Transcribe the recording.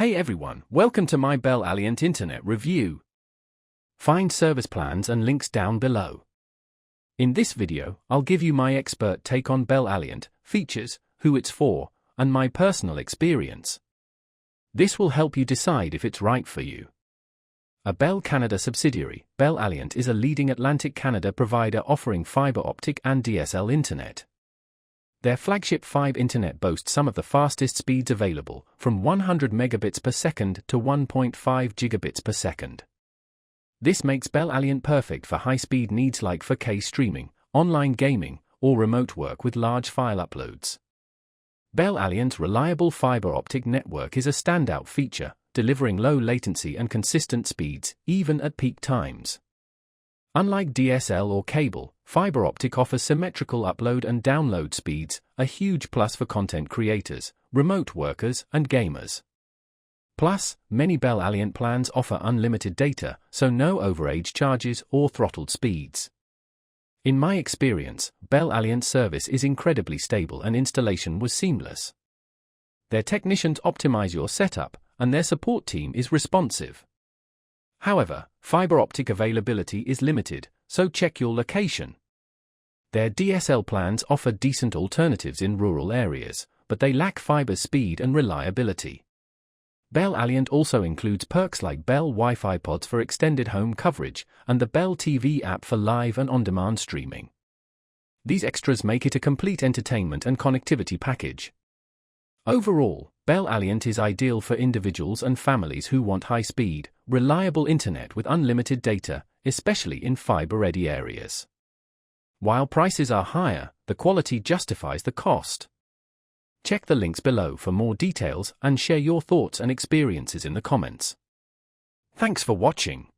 Hey everyone, welcome to my Bell Aliant Internet review. Find service plans and links down below. In this video, I'll give you my expert take on Bell Aliant, features, who it's for, and my personal experience. This will help you decide if it's right for you. A Bell Canada subsidiary, Bell Aliant is a leading Atlantic Canada provider offering fiber optic and DSL internet. Their flagship 5 internet boasts some of the fastest speeds available, from 100 megabits per second to 1.5 gigabits per second. This makes Bell Aliant perfect for high-speed needs like 4K streaming, online gaming, or remote work with large file uploads. Bell Aliant's reliable fiber optic network is a standout feature, delivering low latency and consistent speeds, even at peak times. Unlike DSL or cable, fiber optic offers symmetrical upload and download speeds, a huge plus for content creators, remote workers, and gamers. Plus, many Bell Aliant plans offer unlimited data, so no overage charges or throttled speeds. In my experience, Bell Aliant service is incredibly stable and installation was seamless. Their technicians optimize your setup, and their support team is responsive. However, fiber optic availability is limited, so check your location. Their DSL plans offer decent alternatives in rural areas, but they lack fiber speed and reliability. Bell Aliant also includes perks like Bell Wi-Fi pods for extended home coverage, and the Bell TV app for live and on-demand streaming. These extras make it a complete entertainment and connectivity package. Overall, Bell Aliant is ideal for individuals and families who want high-speed, reliable internet with unlimited data, especially in fiber-ready areas. While prices are higher, the quality justifies the cost. Check the links below for more details and share your thoughts and experiences in the comments. Thanks for watching.